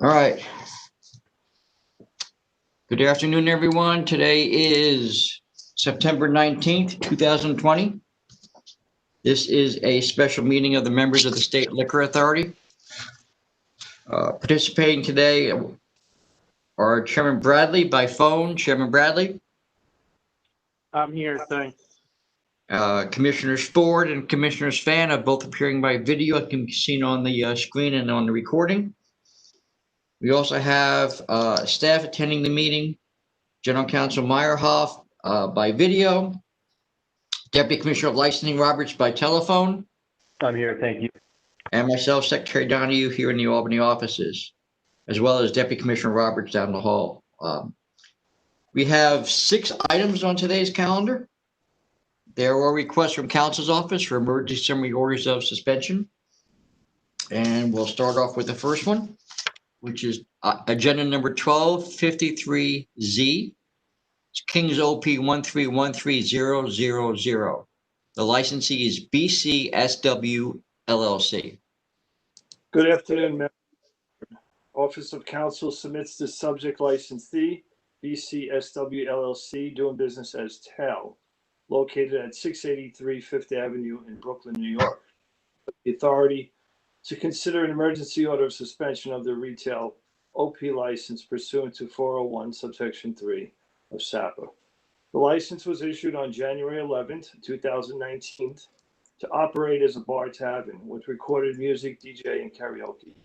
All right. Good afternoon, everyone. Today is September 19th, 2020. This is a special meeting of the members of the State Liquor Authority. Participating today are Chairman Bradley by phone. Chairman Bradley. I'm here, thanks. Commissioners Ford and Commissioners Fan are both appearing by video. It can be seen on the screen and on the recording. We also have staff attending the meeting. General Counsel Meyerhoff by video. Deputy Commissioner of Licensing Roberts by telephone. I'm here, thank you. And myself, Secretary Donahue, here in the Albany offices, as well as Deputy Commissioner Roberts down the hall. We have 6 items on today's calendar. There are requests from Counsel's Office for emergency summary orders of suspension. And we'll start off with the first one, which is agenda number 1253Z. It's King's OP 1313000. The licensee is BCSW LLC. Good afternoon, Mayor. Office of Counsel submits the subject licensee, BCSW LLC, doing business as TEL, located at 683 Fifth Avenue in Brooklyn, New York. The authority to consider an emergency order of suspension of the retail OP license pursuant to 401 subsection 3 of SAPA. The license was issued on January 11th, 2019 to operate as a bar tavern with recorded music, DJ, and karaoke.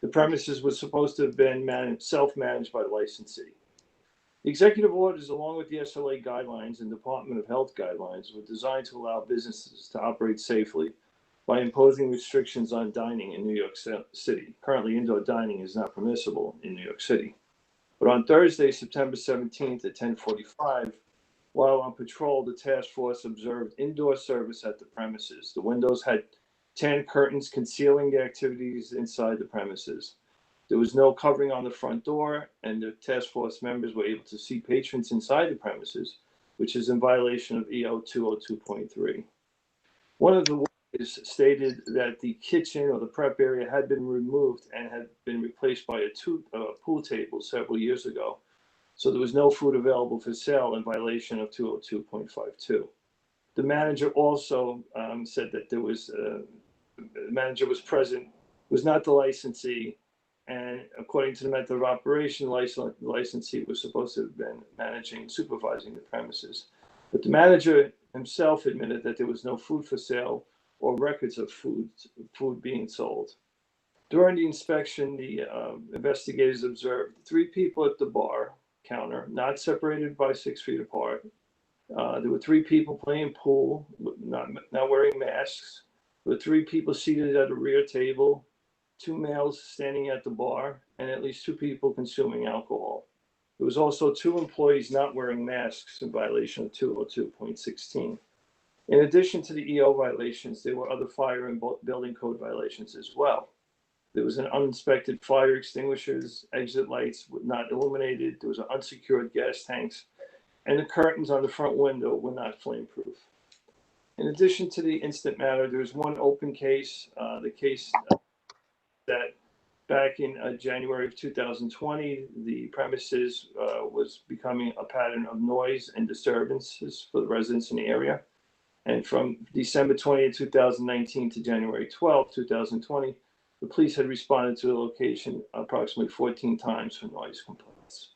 The premises was supposed to have been self-managed by the licensee. The executive orders, along with the SLA guidelines and Department of Health guidelines, were designed to allow businesses to operate safely by imposing restrictions on dining in New York City. Currently, indoor dining is not permissible in New York City. But on Thursday, September 17th at 10:45, while on patrol, the task force observed indoor service at the premises. The windows had tan curtains concealing the activities inside the premises. There was no covering on the front door, and the task force members were able to see patrons inside the premises, which is in violation of EO 202.3. One of the workers stated that the kitchen or the prep area had been removed and had been replaced by a pool table several years ago. So there was no food available for sale in violation of 202.52. The manager also said that the manager was present, was not the licensee, and according to the method of operation, the licensee was supposed to have been managing, supervising the premises. But the manager himself admitted that there was no food for sale or records of food being sold. During the inspection, the investigators observed 3 people at the bar counter, not separated by 6 feet apart. There were 3 people playing pool, not wearing masks. There were 3 people seated at a rear table, 2 males standing at the bar, and at least 2 people consuming alcohol. There was also 2 employees not wearing masks in violation of 202.16. In addition to the EO violations, there were other fire and building code violations as well. There was an uninspected fire extinguishers, exit lights were not illuminated, there was unsecured gas tanks, and the curtains on the front window were not flame-proof. In addition to the instant matter, there was one open case, the case that back in January of 2020, the premises was becoming a pattern of noise and disturbances for the residents in the area. And from December 20th, 2019 to January 12th, 2020, the police had responded to the location approximately 14 times for noise complaints.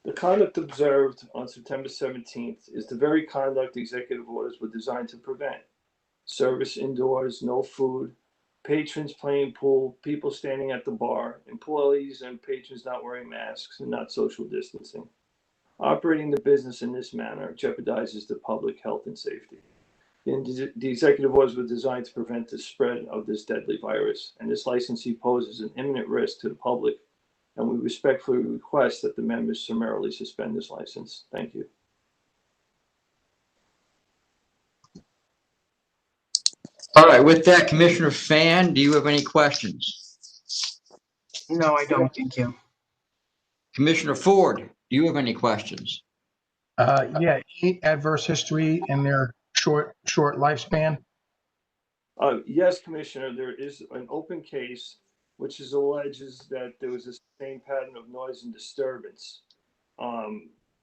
The conduct observed on September 17th is the very conduct the executive orders were designed to prevent. Service indoors, no food, patrons playing pool, people standing at the bar, employees and patrons not wearing masks and not social distancing. Operating the business in this manner jeopardizes the public health and safety. The executive orders were designed to prevent the spread of this deadly virus, and this licensee poses an imminent risk to the public, and we respectfully request that the members summarily suspend this license. Thank you. All right, with that, Commissioner Fan, do you have any questions? No, I don't. Thank you. Commissioner Ford, do you have any questions? Yeah, adverse history and their short lifespan. Yes, Commissioner, there is an open case which is alleges that there was a sustained pattern of noise and disturbance.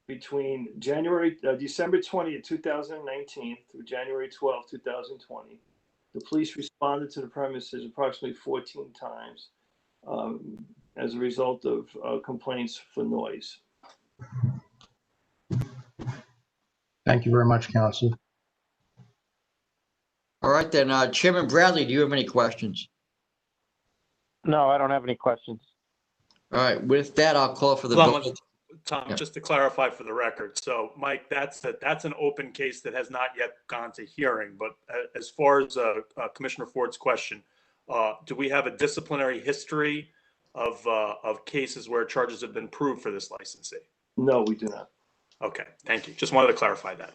Between December 20th, 2019 through January 12th, 2020, the police responded to the premises approximately 14 times as a result of complaints for noise. Thank you very much, Counsel. All right, then, Chairman Bradley, do you have any questions? No, I don't have any questions. All right, with that, I'll call for the Hold vote. on, Tom, Yeah. just to clarify for the record. So, Mike, that's an open case that has not yet gone to hearing. But as far as Commissioner Ford's question, do we have a disciplinary history of cases where charges have been proved for this licensee? No, we do not. Okay, thank you. Just wanted to clarify that.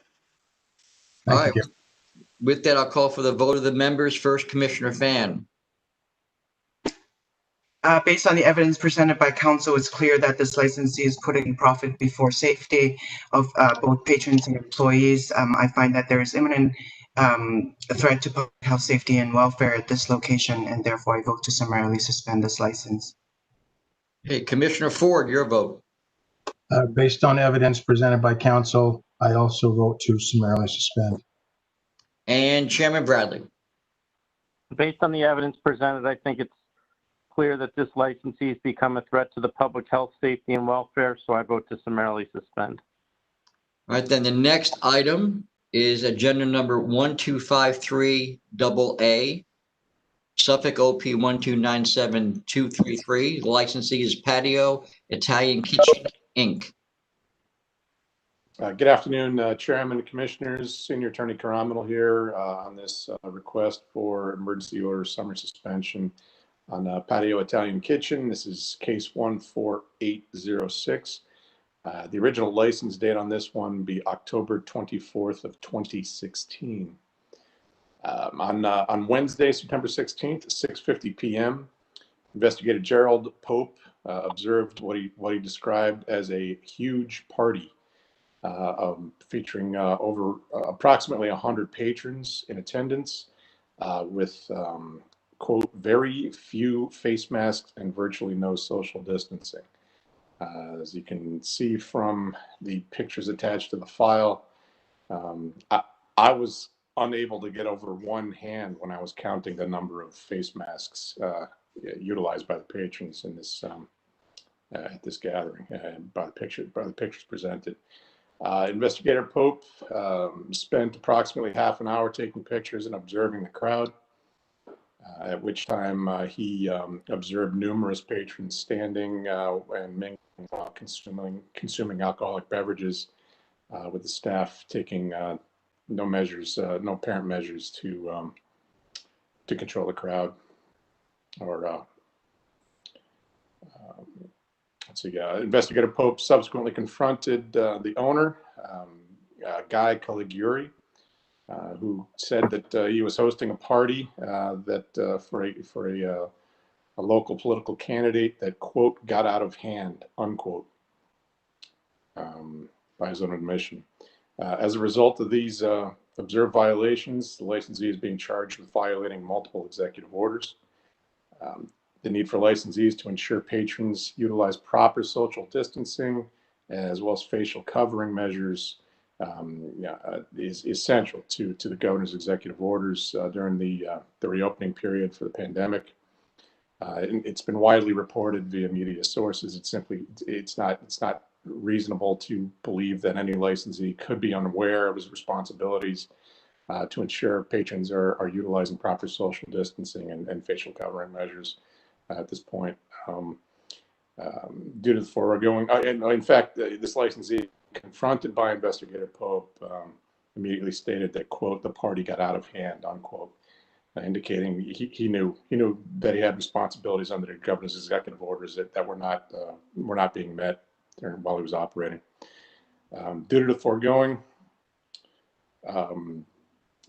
All Thank right, you. with that, I'll call for the vote of the members. First, Commissioner Fan. Based on the evidence presented by counsel, it's clear that this licensee is putting profit before safety of both patrons and employees. I find that there is imminent threat to public health, safety, and welfare at this location, and therefore I vote to summarily suspend this license. Hey, Commissioner Ford, your vote. Based on evidence presented by counsel, I also vote to summarily suspend. And Chairman Bradley. Based on the evidence presented, I think it's clear that this licensee has become a threat to the public health, safety, and welfare, so I vote to summarily suspend. All right, then the next item is agenda number 1253AA, Suffolk OP 1297233. The licensee is Patio Italian Kitchen, Inc. Good afternoon, Chairman, Commissioners. Senior Attorney Karamanal here on this request for emergency order summer suspension on Patio Italian Kitchen. This is case 14806. The original license date on this one would be October 24th of 2016. On Wednesday, September 16th, 6:50 p.m., Investigator Gerald Pope observed what he described as a huge party featuring over approximately 100 patrons in attendance with, quote, very few face masks and virtually no social distancing. As you can see from the pictures attached to the file, I was unable to get over one hand when I was counting the number of face masks utilized by the patrons in this at this gathering, by the pictures presented. Investigator Pope spent approximately half an hour taking pictures and observing the crowd, at which time he observed numerous patrons standing and mingling while consuming alcoholic beverages, with the staff taking no apparent measures to control the crowd. Or let's see. Investigator Pope subsequently confronted the owner, Guy Caliguri, who said that he was hosting a party for a local political candidate that, quote, got out of hand, unquote, by his own admission. As a result of these observed violations, the licensee is being charged with violating multiple executive orders. The need for licensees to ensure patrons utilize proper social distancing as well as facial covering measures is central to the governor's executive orders during the reopening period for the pandemic. It's been widely reported via media sources. It's not reasonable to believe that any licensee could be unaware of his responsibilities to ensure patrons are utilizing proper social distancing and facial covering measures at this point. Due to the foregoing, in fact, this licensee, confronted by Investigator Pope, immediately stated that, quote, the party got out of hand, unquote, indicating he knew that he had responsibilities under the governor's executive orders that were not being met while he was operating. Due to the foregoing,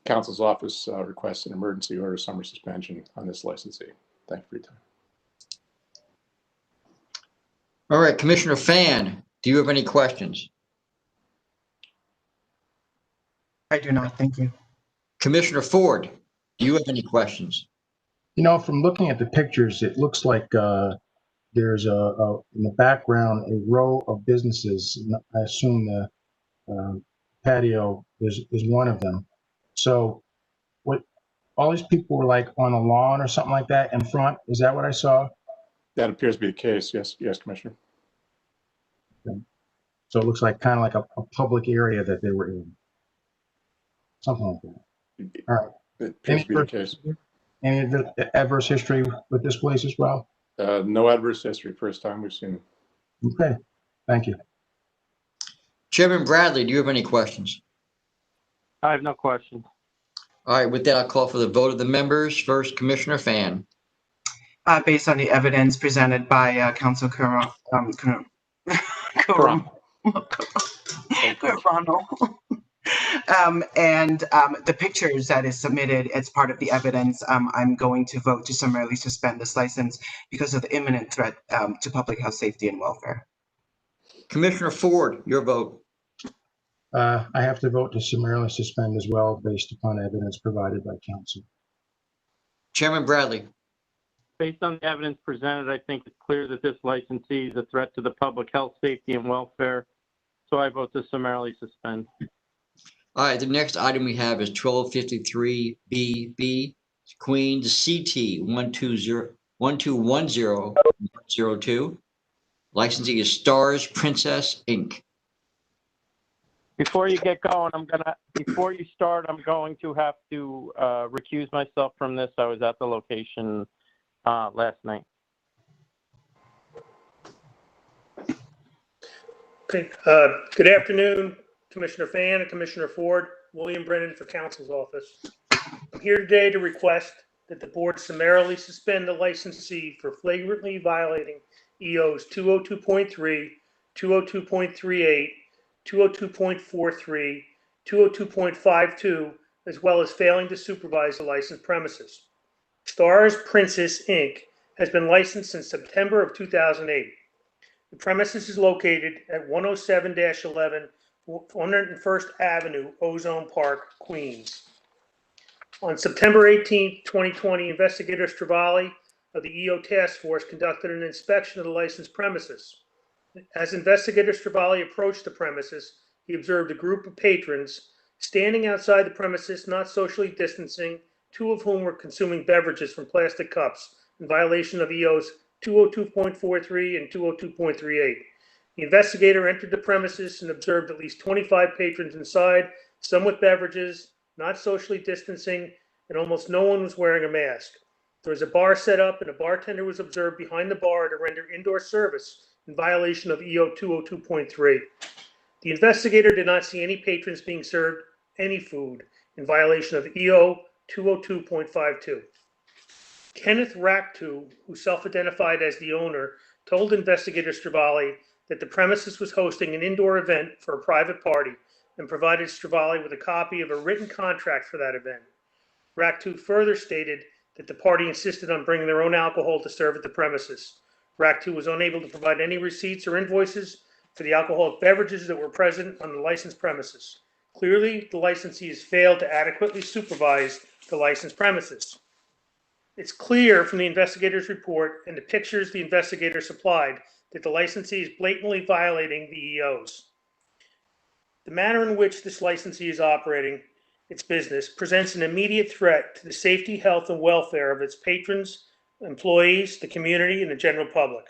Counsel's office requests an emergency order summer suspension on this licensee. Thank you for your time. All right, Commissioner Fan, do you have any questions? I do not. Thank you. Commissioner Ford, do you have any questions? You know, from looking at the pictures, it looks like there's in the background a row of businesses. I assume the patio is one of them. So what, all these people were like on a lawn or something like that in front? Is that what I saw? That appears to be the case. Yes, Commissioner. So it looks like kind of like a public area that they were in. Something like that. All right. It appears to be the case. Any adverse history with this place as well? No adverse history. First time we've seen it. Okay, thank you. Chairman Bradley, do you have any questions? I have no questions. All right, with that, I'll call for the vote of the members. First, Commissioner Fan. Based on the evidence presented by Council Carano, and the pictures that is submitted as part of the evidence, I'm going to vote to summarily suspend this license because of the imminent threat to public health, safety, and welfare. Commissioner Ford, your vote. I have to vote to summarily suspend as well based upon evidence provided by council. Chairman Bradley. Based on the evidence presented, I think it's clear that this licensee is a threat to the public health, safety, and welfare. So I vote to summarily suspend. All right, the next item we have is 1253BB, Queens CT 121002. Licensee is Stars Princess Inc. Before you get going, before you start, I'm going to have to recuse myself from this. I was at the location last night. Okay. Good afternoon, Commissioner Fan and Commissioner Ford. William Brennan for Council's office. I'm here today to request that the board summarily suspend the licensee for flagrantly violating EOs 202.3, 202.38, 202.43, 202.52, as well as failing to supervise the licensed premises. Stars Princess Inc. has been licensed since September of 2008. The premises is located at 107-11 101st Avenue, Ozone Park, Queens. On September 18, 2020, Investigator Stravali of the EO Task Force conducted an inspection of the licensed premises. As Investigator Stravali approached the premises, he observed a group of patrons standing outside the premises, not socially distancing, two of whom were consuming beverages from plastic cups in violation of EOs 202.43 and 202.38. The investigator entered the premises and observed at least 25 patrons inside, some with beverages, not socially distancing, and almost no one was wearing a mask. There was a bar set up and a bartender was observed behind the bar to render indoor service in violation of EO 202.3. The investigator did not see any patrons being served any food in violation of EO 202.52. Kenneth Raktu, who self-identified as the owner, told Investigator Stravali that the premises was hosting an indoor event for a private party and provided Stravali with a copy of a written contract for that event. Raktu further stated that the party insisted on bringing their own alcohol to serve at the premises. Raktu was unable to provide any receipts or invoices for the alcoholic beverages that were present on the licensed premises. Clearly, the licensee has failed to adequately supervise the licensed premises. It's clear from the investigator's report and the pictures the investigator supplied that the licensee is blatantly violating the EOs. The manner in which this licensee is operating its business presents an immediate threat to the safety, health, and welfare of its patrons, employees, the community, and the general public.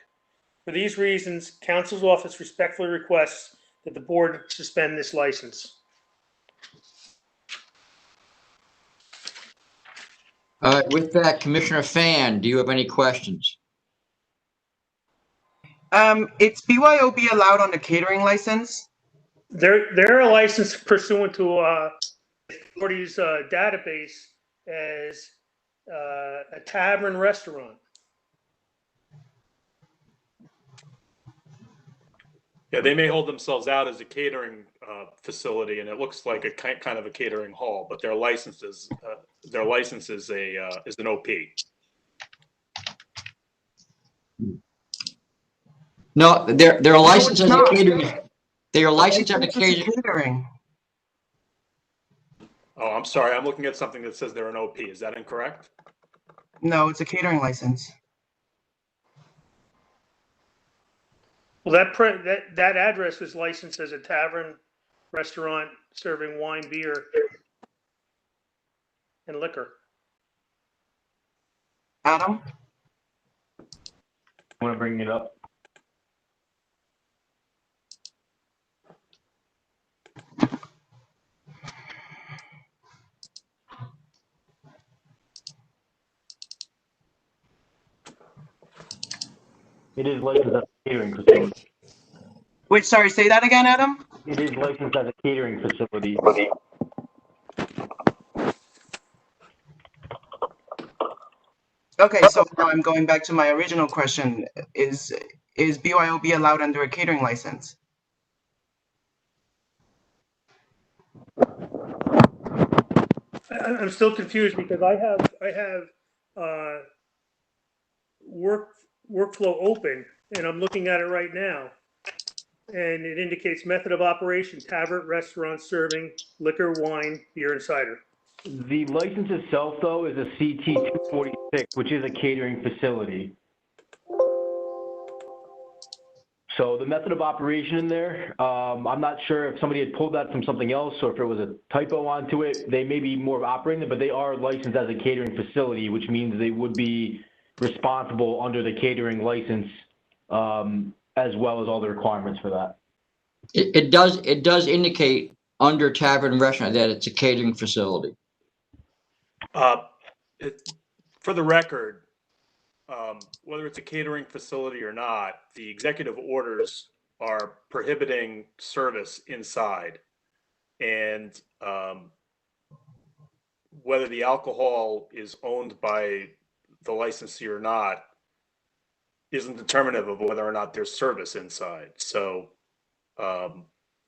For these reasons, Council's office respectfully requests that the board suspend this license. With that, Commissioner Fan, do you have any questions? It's BYOB allowed on the catering license? They're a license pursuant to authority's database as a tavern restaurant. Yeah, they may hold themselves out as a catering facility, and it looks like a kind of a catering hall, but their license is an OP. No, they're licensed as a catering. They are licensed as a It's catering. Oh, I'm sorry. I'm looking at something that says they're an OP. Is that incorrect? No, it's a catering license. Well, that address was licensed as a tavern, restaurant serving wine, beer, and liquor. Adam? Want to bring it up? It is licensed as a catering facility. Wait, sorry, say that again, Adam? It is licensed as a catering facility. Okay, so now I'm going back to my original question. Is BYOB allowed under a catering license? I'm still confused because I have workflow open and I'm looking at it right now. And it indicates method of operation, tavern, restaurant serving liquor, wine, beer, and cider. The license itself, though, is a CT 246, which is a catering facility. So the method of operation in there, I'm not sure if somebody had pulled that from something else or if it was a typo onto it. They may be more operating it, but they are licensed as a catering facility, which means they would be responsible under the catering license, as well as all the requirements for that. It does indicate under tavern and restaurant that it's a catering facility. For the record, whether it's a catering facility or not, the executive orders are prohibiting service inside. And whether the alcohol is owned by the licensee or not isn't determinative of whether or not there's service inside. So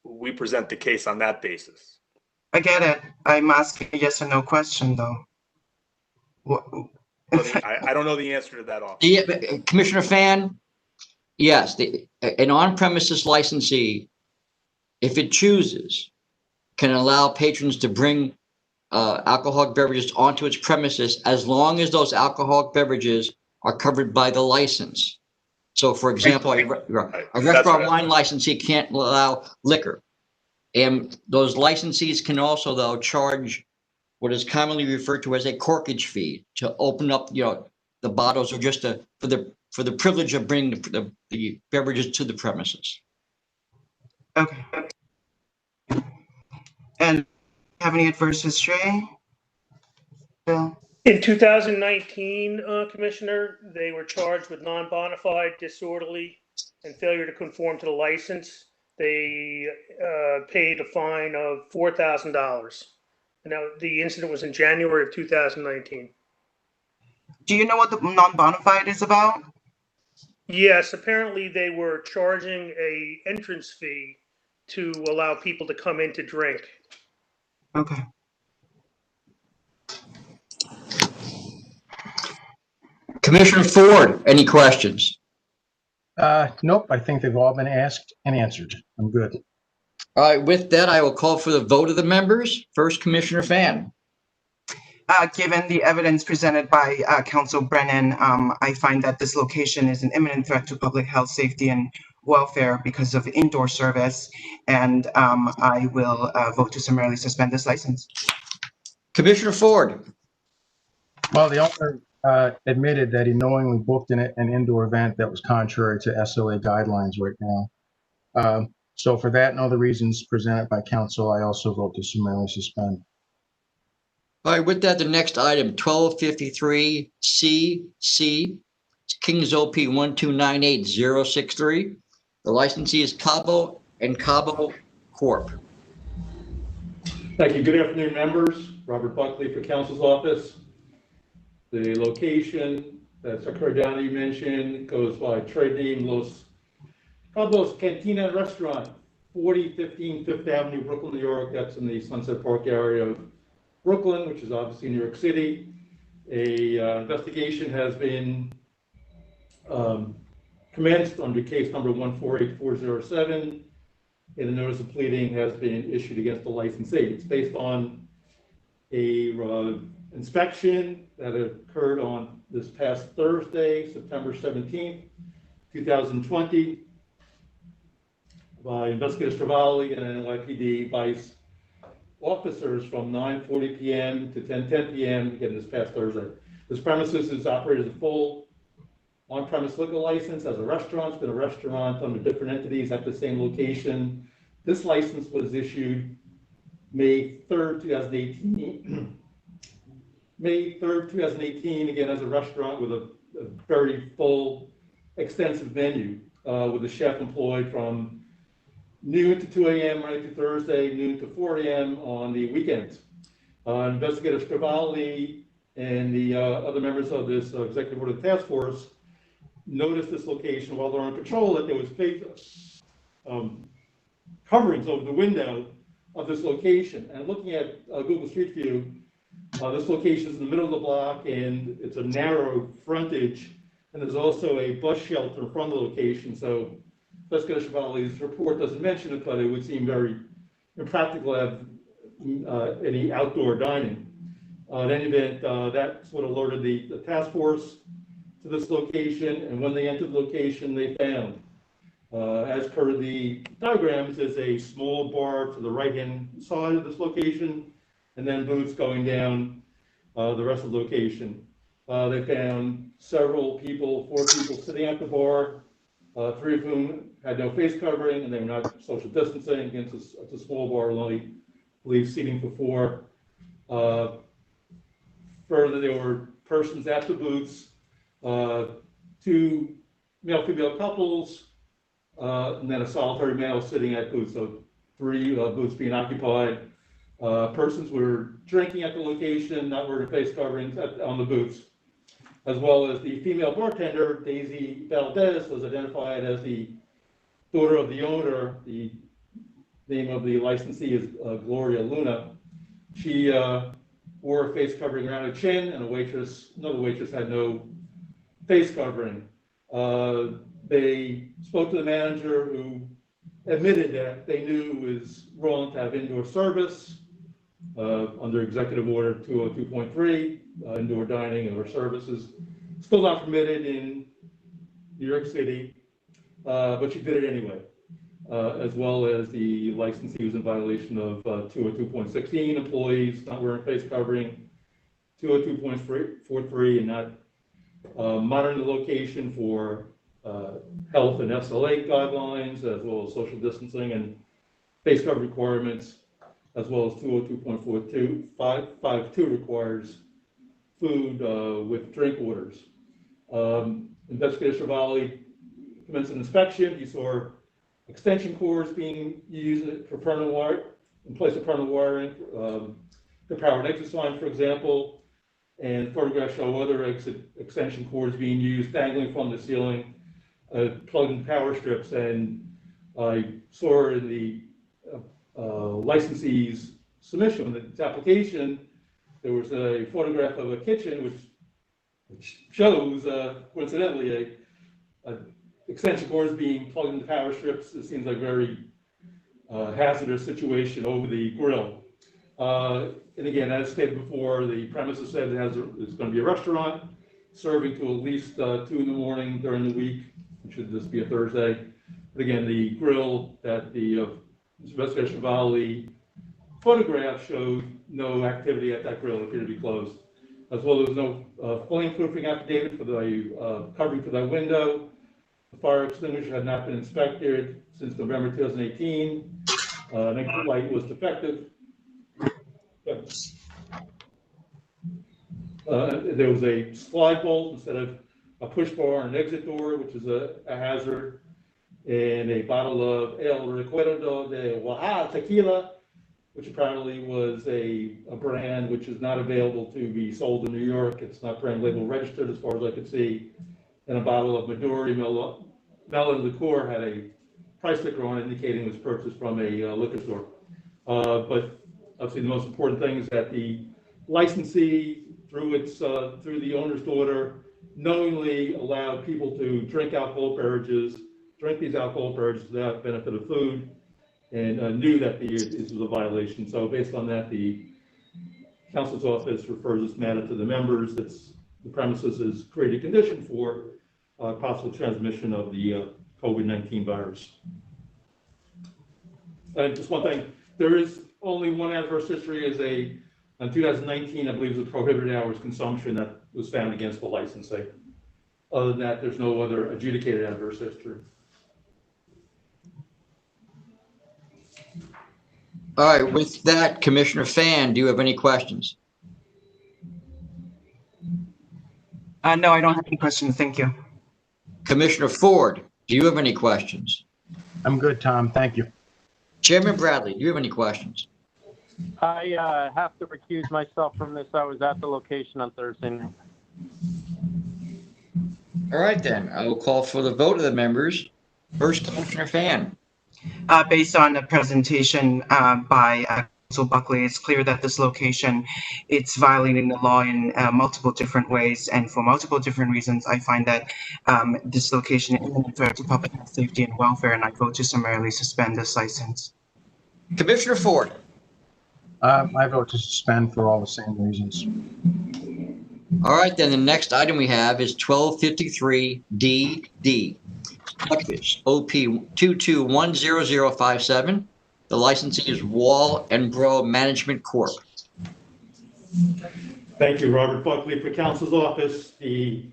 we present the case on that basis. I get it. I'm asking a yes or no question, though. I don't know the answer to that often. Commissioner Fan, yes, an on-premises licensee, if it chooses, can allow patrons to bring alcoholic beverages onto its premises as long as those alcoholic beverages are covered by the license. So, for example, a restaurant wine licensee can't allow liquor. And those licensees can also, though, charge what is commonly referred to as a corkage fee to open up, the bottles, or just for the privilege of bringing the beverages to the premises. Okay. And have any adverse history, Bill? In 2019, Commissioner, they were charged with non-bona fide, disorderly, and failure to conform to the license. They paid a fine of $4,000. Now, the incident was in January of 2019. Do you know what the non-bona fide is about? Yes, apparently they were charging a entrance fee to allow people to come in to drink. Okay. Commissioner Ford, any questions? Nope, I think they've all been asked and answered. I'm good. All right, with that, I will call for the vote of the members. First, Commissioner Fan. Given the evidence presented by Council Brennan, I find that this location is an imminent threat to public health, safety, and welfare because of indoor service, and I will vote to summarily suspend this license. Commissioner Ford. Well, the owner admitted that he knowingly booked an indoor event that was contrary to SOA guidelines right now. So for that and other reasons presented by council, I also vote to summarily suspend. All right, with that, the next item, 1253 CC, Kings OP 1298063. The licensee is Cabo and Cabo Corp. Thank you. Good afternoon, members. Robert Buckley for Council's Office. The location that Secretary Downey mentioned goes by trade name Los Cabos Cantina Restaurant, 4015 Fifth Avenue, Brooklyn, New York. That's in the Sunset Park area of Brooklyn, which is obviously New York City. A investigation has been commenced under case number 148407, and a notice of pleading has been issued against the licensee. It's based on a inspection that occurred on this past Thursday, September 17th, 2020, by Investigator Stravali and NYPD vice officers from 9:40 p.m. to 10:10 p.m. again this past Thursday. This premises is operated as a full on-premise liquor license as a restaurant. It's been a restaurant under different entities at the same location. This license was issued May 3rd, 2018. May 3rd, 2018, again as a restaurant with a very full, extensive menu with a chef employed from noon to 2 a.m. Monday to Thursday, noon to 4 a.m. on the weekends. Investigator Stravali and the other members of this executive order task force noticed this location while they're on patrol that there was coverings over the window of this location. And looking at Google Street View, this location is in the middle of the block and it's a narrow frontage. And there's also a bus shelter in front of the location. So Investigator Stravali's report doesn't mention it, but it would seem very impractical to have any outdoor dining. In any event, that's what alerted the task force to this location, and when they entered the location, they found, as per the diagrams, there's a small bar to the right-hand side of this location, and then booths going down the rest of the location. They found several people, 4 people sitting at the bar, 3 of whom had no face covering, and they were not social distancing. Against it's a small bar, only, I believe, seating for 4. Further, there were persons at the booths, 2 male-female couples, and then a solitary male sitting at booths, so 3 booths being occupied. Persons were drinking at the location, not wearing face coverings on the booths, as well as the female bartender, Daisy Valdez, was identified as the daughter of the owner. The name of the licensee is Gloria Luna. She wore a face covering around her chin, and another waitress had no face covering. They spoke to the manager, who admitted that they knew it was wrong to have indoor service under Executive Order 202.3, indoor dining or services. Still not permitted in New York City, but she did it anyway. As well as the licensee was in violation of 202.16, employees not wearing face covering, 202.43, and not monitoring the location for health and SLA guidelines, as well as social distancing and face cover requirements, as well as 202.42 requires food with drink orders. Investigator Stravali commenced an inspection. He saw extension cords being used for permanent wire, in place of permanent wiring, the power and exit sign, for example, and photographs show other extension cords being used, dangling from the ceiling, plugged-in power strips. And I saw in the licensee's submission, its application, there was a photograph of a kitchen which shows, coincidentally, a extension cords being plugged into power strips. It seems like a very hazardous situation over the grill. And again, as stated before, the premises said it's going to be a restaurant serving to at least 2 in the morning during the week. It should just be a Thursday. But again, the grill that the Investigator Stravali photograph showed no activity at that grill. It appeared to be closed. As well, there was no flame-proofing affidavit for the covering for that window. The fire extinguisher had not been inspected since November 2018. An exit light was defective. There was a slide bolt instead of a push bar and an exit door, which is a hazard, and a bottle of El Recuerdo de Oaxaca tequila, which apparently was a brand which is not available to be sold in New York. It's not brand label registered as far as I could see. And a bottle of Midori Melon liqueur had a price sticker on it indicating it was purchased from a liquor store. But obviously the most important thing is that the licensee, through the owner's daughter, knowingly allowed people to drink these alcohol beverages without benefit of food, and knew that this was a violation. So based on that, the counsel's office refers this matter to the members. It's the premises is creating a condition for possible transmission of the COVID-19 virus. And just one thing, there is only one adverse history is in 2019, I believe it was a prohibited hours consumption that was found against the licensee. Other than that, there's no other adjudicated adverse history. All right, with that, Commissioner Fan, do you have any questions? No, I don't have any questions. Thank you. Commissioner Ford, do you have any questions? I'm good, Tom. Thank you. Chairman Bradley, do you have any questions? I have to recuse myself from this. I was at the location on Thursday night. All right, then, I will call for the vote of the members. First, Commissioner Fan. Based on the presentation by Council Buckley, it's clear that this location, it's violating the law in multiple different ways, and for multiple different reasons. I find that this location is a threat to public health, safety, and welfare, and I vote to summarily suspend this license. Commissioner Ford. I vote to suspend for all the same reasons. All right, then the next item we have is 1253DD. Stockfish, OP 2210057. The licensee is Wall and Bro Management Corp. Thank you, Robert Buckley for Council's Office. The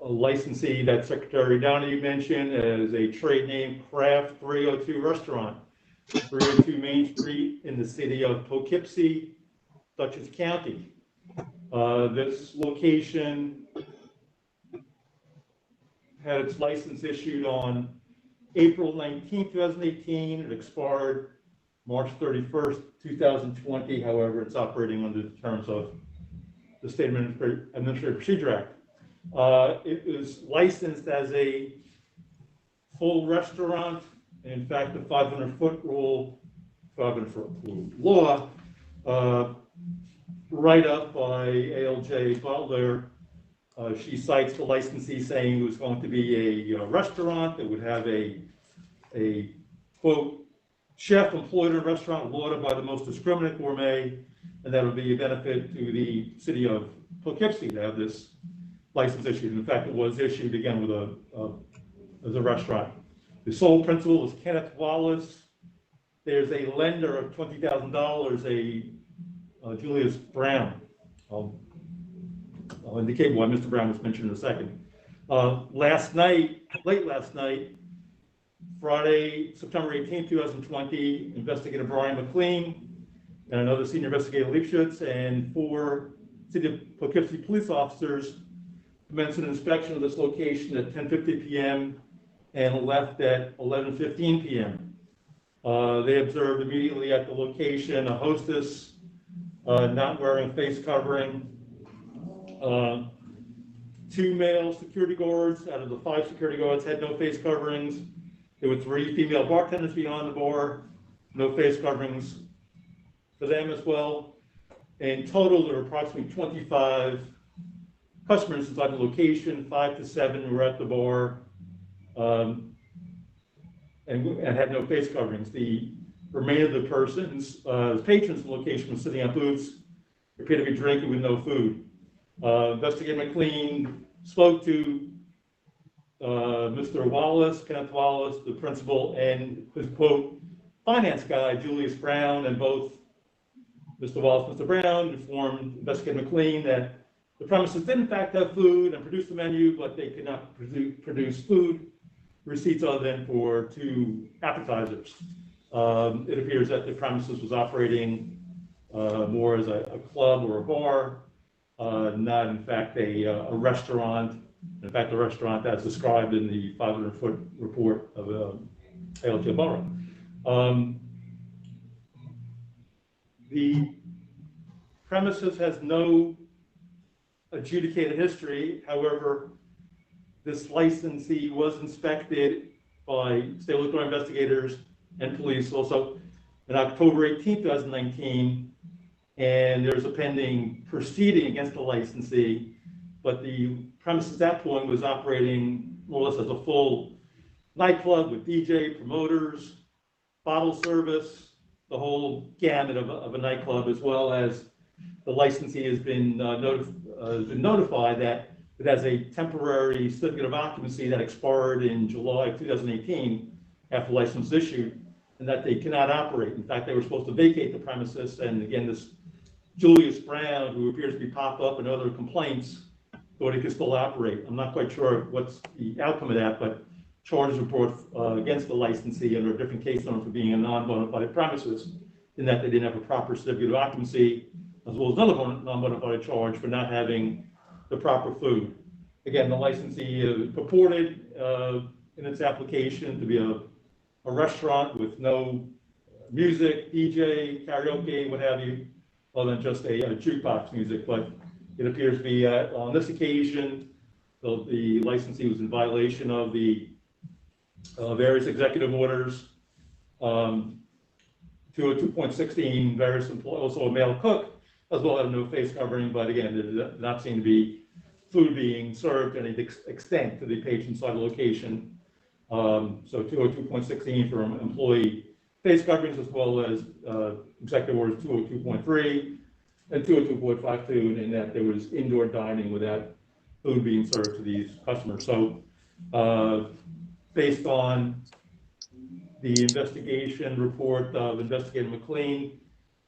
licensee that Secretary Donahue mentioned is a trade name Craft 302 Restaurant, 302 Main Street in the city of Poughkeepsie, Dutchess County. This location had its license issued on April 19, 2018. It expired March 31st, 2020. However, it's operating under the terms of the State Administrative Procedure Act. It was licensed as a full restaurant. In fact, the 500-foot rule, 500-foot law, right up by ALJ Butler. She cites the licensee saying it was going to be a restaurant that would have a quote, chef employed in a restaurant lauded by the most discriminate gourmet, and that would be a benefit to the city of Poughkeepsie to have this license issued. In fact, it was issued again with as a restaurant. The sole principal is Kenneth Wallace. There's a lender of $20,000, Julius Brown. I'll indicate why Mr. Brown was mentioned in a second. Last night, late last night, Friday, September 18, 2020, investigator Brian McLean and another senior investigator Leipschitz and 4 City of Poughkeepsie police officers commenced an inspection of this location at 10:50 p.m. and left at 11:15 p.m. They observed immediately at the location a hostess not wearing face covering, 2 male security guards out of the 5 security guards had no face coverings. There were 3 female bartenders beyond the bar, no face coverings for them as well. In total, there were approximately 25 customers inside the location, 5 to 7 were at the bar and had no face coverings. The remainder of the persons, patrons of the location were sitting on booths, appeared to be drinking with no food. Investigator McLean spoke to Mr. Wallace, Kenneth Wallace, the principal, and his quote, finance guy, Julius Brown, and both Mr. Wallace and Mr. Brown informed Investigator McLean that the premises did in fact have food and produce the menu, but they could not produce food receipts other than for 2 appetizers. It appears that the premises was operating more as a club or a bar, not in fact a restaurant. In fact, the restaurant as described in the 500-foot report of ALJ Borough. The premises has no adjudicated history. However, this licensee was inspected by state local investigators and police also in October 18, 2019, and there's a pending proceeding against the licensee, but the premise at that point was operating more or less as a full nightclub with DJ, promoters, bottle service, the whole gamut of a nightclub, as well as the licensee has been has been notified that it has a temporary certificate of occupancy that expired in July of 2018 after license issued, and that they cannot operate. In fact, they were supposed to vacate the premises, and again, this Julius Brown, who appears to be popped up in other complaints, thought he could still operate. I'm not quite sure what's the outcome of that, but charges were brought against the licensee under a different case number for being a non-bona fide premises, in that they didn't have a proper certificate of occupancy, as well as another non-bona fide charge for not having the proper food. Again, the licensee purported in its application to be a restaurant with no music, DJ, karaoke, what have you, other than just a jukebox music. But it appears to be on this occasion, the licensee was in violation of the various executive orders, 202.16, various employees, also a male cook, as well as no face covering. But again, there did not seem to be food being served to any extent to the patron side of the location. So 202.16 for employee face coverings, as well as executive orders 202.3 and 202.52, in that there was indoor dining without food being served to these customers. So based on the investigation report of Investigator McLean,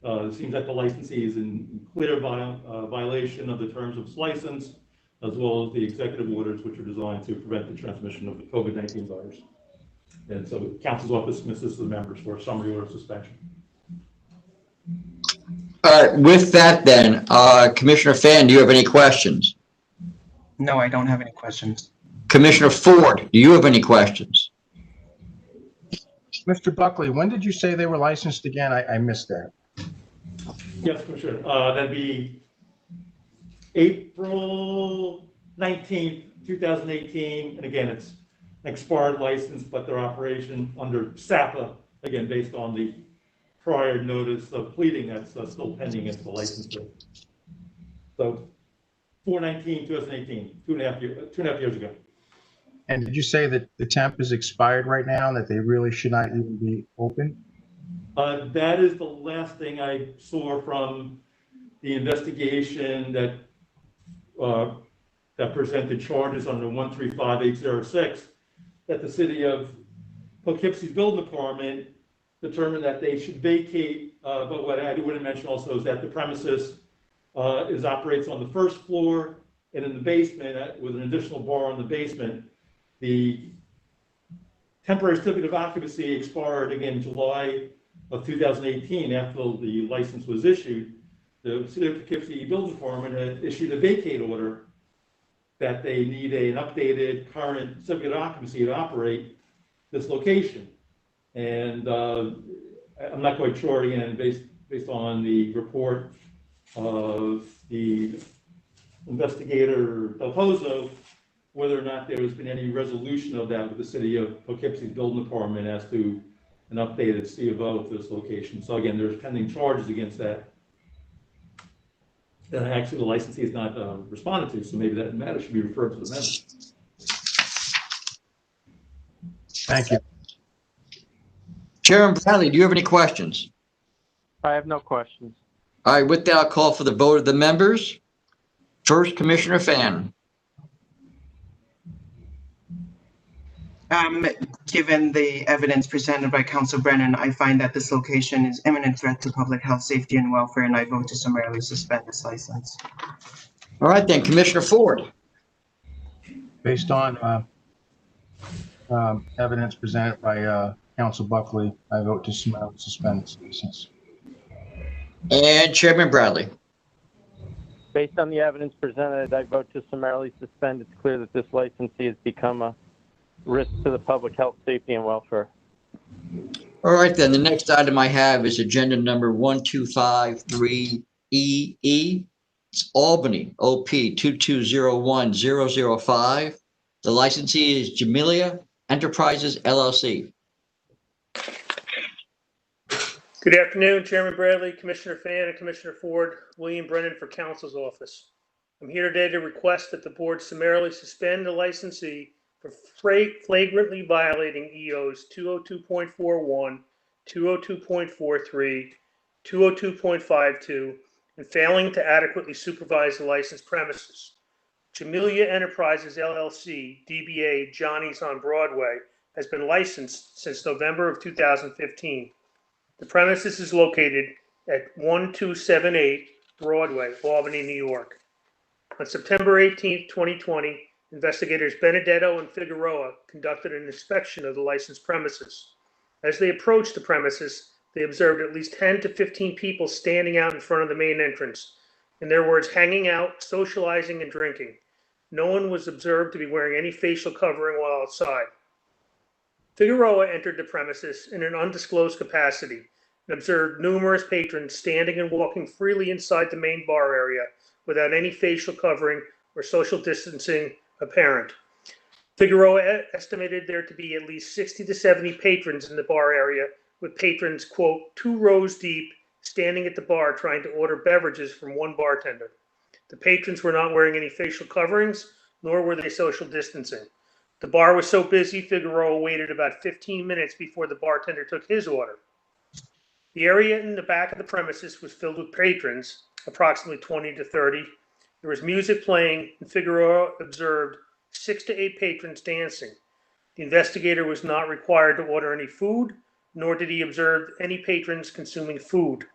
it seems that the licensee is in clear violation of the terms of its license, as well as the executive orders, which are designed to prevent the transmission of the COVID-19 virus. And so the council's office dismisses the members for a summary order of suspension. All right, with that then, Commissioner Fan, do you have any questions? No, I don't have any questions. Commissioner Ford, do you have any questions? Mr. Buckley, when did you say they were licensed again? I missed that. Yes, for sure. That'd be April 19th, 2018. And again, it's an expired license, but their operation under SAPA, again, based on the prior notice of pleading that's still pending against the licensee. So 4/19/2018, two and a half years ago. And did you say that the temp is expired right now and that they really should not even be open? That is the last thing I saw from the investigation that presented charges under 135806, that the city of Poughkeepsie's building department determined that they should vacate. But what I want to mention also is that the premises operates on the first floor and in the basement with an additional bar in the basement. The temporary certificate of occupancy expired again July of 2018 after the license was issued. The city of Poughkeepsie building department had issued a vacate order that they need an updated current certificate of occupancy to operate this location. And I'm not quite sure, again, based on the report of the investigator Del Pozo, whether or not there has been any resolution of that with the city of Poughkeepsie's building department as to an updated C of O for this location. So again, there's pending charges against that. And actually the licensee is not responded to, so maybe that matter should be referred to the member. Thank you. Chairman Bradley, do you have any questions? I have no questions. All right, with that, I'll call for the vote of the members. First, Commissioner Fan. Given the evidence presented by Council Brennan, I find that this location is imminent threat to public health, safety, and welfare, and I vote to summarily suspend this license. All right, then, Commissioner Ford. Based on evidence presented by Council Buckley, I vote to summarily suspend this license. And Chairman Bradley. Based on the evidence presented, I vote to summarily suspend. It's clear that this licensee has become a risk to the public health, safety, and welfare. All right, then, the next item I have is agenda number 1253EE. It's Albany, OP 2201005. The licensee is Jamelia Enterprises, LLC. Good afternoon, Chairman Bradley, Commissioner Fan, and Commissioner Ford. William Brennan for Council's office. I'm here today to request that the board summarily suspend the licensee for flagrantly violating EOs 202.41, 202.43, 202.52, and failing to adequately supervise the licensed premises. Jamelia Enterprises LLC, DBA Johnny's on Broadway, has been licensed since November of 2015. The premises is located at 1278 Broadway, Albany, New York. On September 18, 2020, investigators Benedetto and Figueroa conducted an inspection of the licensed premises. As they approached the premises, they observed at least 10 to 15 people standing out in front of the main entrance. In their words, hanging out, socializing, and drinking. No one was observed to be wearing any facial covering while outside. Figueroa entered the premises in an undisclosed capacity and observed numerous patrons standing and walking freely inside the main bar area without any facial covering or social distancing apparent. Figueroa estimated there to be at least 60 to 70 patrons in the bar area, with patrons, quote, 2 rows deep, standing at the bar trying to order beverages from one bartender. The patrons were not wearing any facial coverings, nor were they social distancing. The bar was so busy, Figueroa waited about 15 minutes before the bartender took his order. The area in the back of the premises was filled with patrons, approximately 20 to 30. There was music playing, and Figueroa observed 6 to 8 patrons dancing. The investigator was not required to order any food, nor did he observe any patrons consuming food.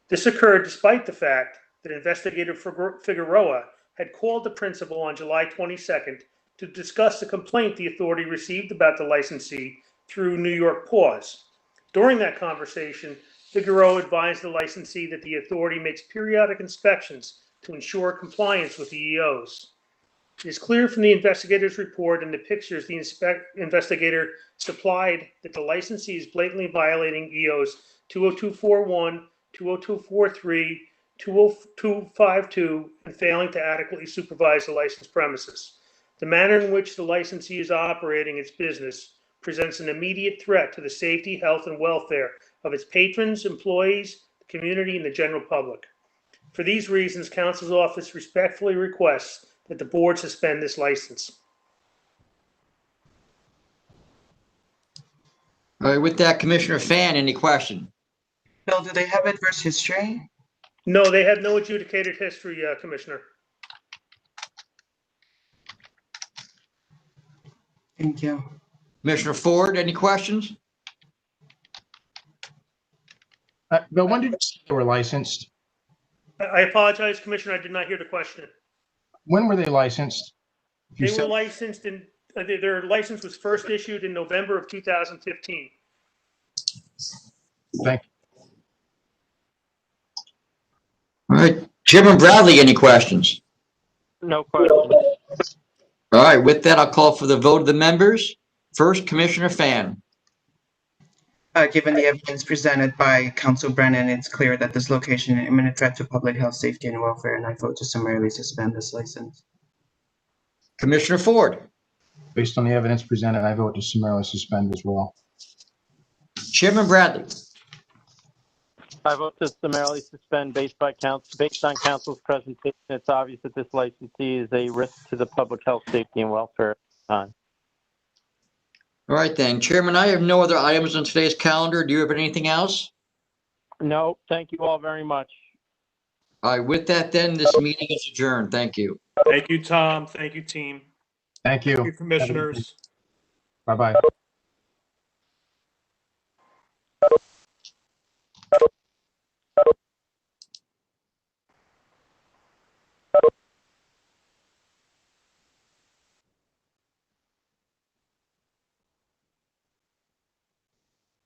This occurred despite the fact that investigator Figueroa had called the principal on July 22nd to discuss the complaint the authority received about the licensee through New York PAWS. During that conversation, Figueroa advised the licensee that the authority makes periodic inspections to ensure compliance with the EOs. It is clear from the investigator's report and the pictures the investigator supplied that the licensee is blatantly violating EOs 20241, 20243, 20252, and failing to adequately supervise the licensed premises. The manner in which the licensee is operating its business presents an immediate threat to the safety, health, and welfare of its patrons, employees, the community, and the general public. For these reasons, counsel's office respectfully requests that the board suspend this license. All right, with that, Commissioner Fan, any question? Bill, do they have adverse history? No, they have no adjudicated history, Commissioner. Thank you. Commissioner Ford, any questions? Bill, when did you say they were licensed? I apologize, Commissioner, I did not hear the question. When were they licensed? If you They were said- licensed in, their license was first issued in November of 2015. Thank you. All right, Jim and Bradley, any questions? No question. All right, with that, I'll call for the vote of the members. First, Commissioner Fan. Given the evidence presented by Council Brennan, it's clear that this location is an imminent threat to public health, safety, and welfare, and I vote to summarily suspend this license. Commissioner Ford. Based on the evidence presented, I vote to summarily suspend as well. Chairman Bradley. I vote to summarily suspend based on council's presentation. It's obvious that this licensee is a risk to the public health, safety, and welfare at the time. All right, then. Chairman, I have no other items on today's calendar. Do you have anything else? No, thank you all very much. All right, with that, then, this meeting is adjourned. Thank you. Thank you, Tom. Thank you, team. Thank you. Thank you, commissioners. Bye-bye.